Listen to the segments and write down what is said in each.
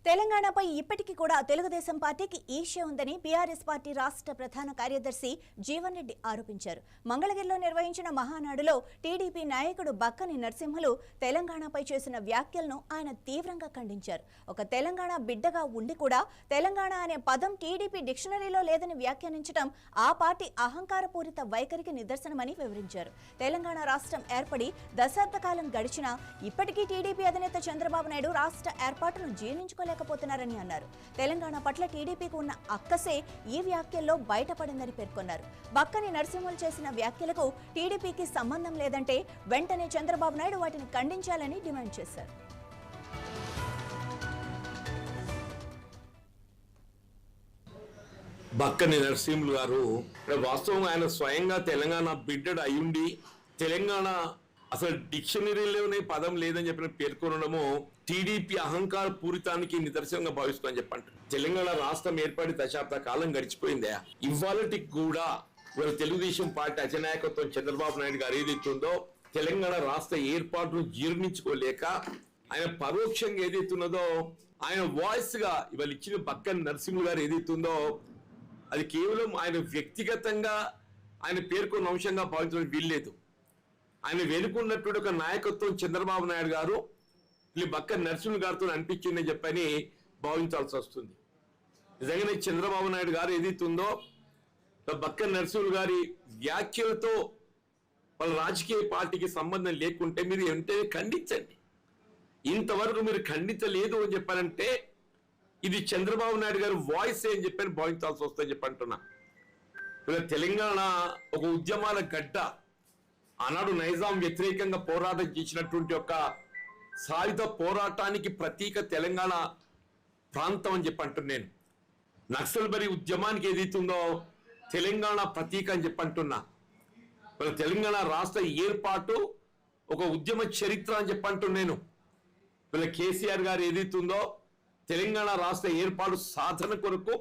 తెలంగాణపై ఇప్పటికీ కూడా తెలుగుదేశం పార్టీకి ఈర్ష్య ఉందని బీఆర్ఎస్ పార్టీ రాష్ట్ర ప్రధాన కార్యదర్శి జీవన్ రెడ్డి ఆరోపించారు. మంగళగిరిలో నిర్వహించిన మహానాడులో టీడీపీ నాయకుడు బక్కని నరసింహులు తెలంగాణపై చేసిన వ్యాఖ్యలను ఆయన తీవ్రంగా ఖండించారు. ఒక తెలంగాణ బిడ్డగా ఉండి కూడా తెలంగాణ అనే పదం టీడీపీ డిక్షనరీలో లేదని వ్యాఖ్యానించడం ఆ పార్టీ అహంకారపూరిత వైఖరికి నిదర్శనమని వివరించారు. తెలంగాణ రాష్ట్రం ఏర్పడి దశాబ్ద కాలం గడిచినా ఇప్పటికీ టీడీపీ అధినేత చంద్రబాబు నాయుడు రాష్ట్ర ఏర్పాటును జీర్ణించుకోలేకపోతున్నారని అన్నారు. తెలంగాణ పట్ల టీడీపీకి ఉన్న అక్కసే ఈ వ్యాఖ్యల్లో బయటపడిందని పేర్కొన్నారు. బక్కని నరసింహులు చేసిన వ్యాఖ్యలకు టీడీపీకి సంబంధం లేదంటే వెంటనే చంద్రబాబు నాయుడు వాటిని ఖండించాలని డిమాండ్ చేశారు. బక్కని నరసింహులు గారు వాస్తవం ఆయన స్వయంగా తెలంగాణ బిడ్డడు అయ్యుండి తెలంగాణ అసలు డిక్షనరీలోనే పదం లేదని చెప్పిన పేర్కొనడము టీడీపీ అహంకార పూరితానికి నిదర్శనంగా భావిస్తుందని చెప్పండి. తెలంగాణ రాష్ట్రం ఏర్పడి దశాబ్ద కాలం గడిచిపోయిందా, ఇవాళకి కూడా ఇవాళ తెలుగుదేశం పార్టీ అధినాయకత్వం చంద్రబాబు నాయుడు గారు ఏదైతుందో తెలంగాణ రాష్ట్ర ఏర్పాటును జీర్ణించుకోలేక ఆయన పరోక్షంగా ఏదైతున్నదో ఆయన వాయిస్ గా ఇవాళ ఇచ్చిన బక్కని నరసింహులు గారు ఏదైతుందో అది కేవలం ఆయన వ్యక్తిగతంగా ఆయన పేర్కొన్న అంశంగా భావించడం వీల్లేదు. ఆయన వెనుకున్నటువంటి ఒక నాయకత్వం చంద్రబాబు నాయుడు గారు బక్కని నరసింహులు గారితో అనిపించిందని చెప్పని భావించాల్సి వస్తుంది. నిజంగానే చంద్రబాబు నాయుడు గారు ఏదైతుందో బక్కని నరసింహులు గారి వ్యాఖ్యలతో వాళ్ళ రాజకీయ పార్టీకి సంబంధం లేకుంటే మీరు వెంటనే ఖండించండి. ఇంతవరకు మీరు ఖండించలేదు అని చెప్పారంటే ఇది చంద్రబాబు నాయుడు గారు వాయిస్ అని చెప్పని భావించాల్సి వస్తుందని చెప్పి అంటున్నా. తెలంగాణ ఒక ఉద్యమాల గడ్డ, ఆనాడు నైజాం వ్యతిరేకంగా పోరాటం చేసినటువంటి ఒక సాయుధ పోరాటానికి ప్రతీక తెలంగాణ ప్రాంతం అని చెప్పి అంటున్నా. నేను నక్సల్బరీ ఉద్యమానికి ఏదైతుందో తెలంగాణ ప్రతీక అని చెప్పి అంటున్నా. తెలంగాణ రాష్ట్ర ఏర్పాటు ఒక ఉద్యమ చరిత్ర అని చెప్పి అంటున్నాను. వీళ్ళ కేసీఆర్ గారు ఏదైతుందో తెలంగాణ రాష్ట్ర ఏర్పాటు సాధన కొరకు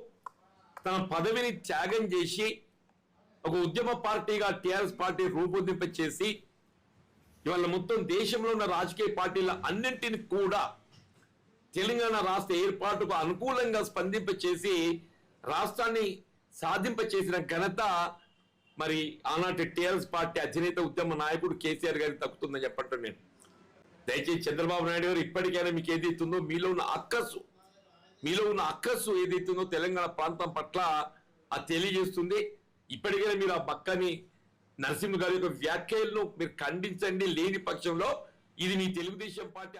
తన పదవిని త్యాగం చేసి ఒక ఉద్యమ పార్టీగా టీఆర్ఎస్ పార్టీ రూపొందింప చేసి ఇవాళ మొత్తం దేశంలో ఉన్న రాజకీయ పార్టీల అన్నింటిని కూడా తెలంగాణ రాష్ట్ర ఏర్పాటుకు అనుకూలంగా స్పందింప చేసి రాష్ట్రాన్ని సాధింప చేసిన ఘనత మరి ఆనాటి టీఆర్ఎస్ పార్టీ అధినేత ఉద్యమ నాయకుడు కేసీఆర్ గారికి తగ్గుతుందని చెప్పంటాను నేను. దయచేసి చంద్రబాబు నాయుడు గారు ఇప్పటికైనా మీకు ఏదైతుందో మీలో ఉన్న అక్కసు ఏదైతుందో తెలంగాణ ప్రాంతం పట్ల అది తెలియజేస్తుంది. ఇప్పటికైనా మీరు ఆ బక్కని నరసింహ గారి యొక్క వ్యాఖ్యలను మీరు ఖండించండి. లేని పక్షంలో ఇది మీ తెలుగుదేశం పార్టీ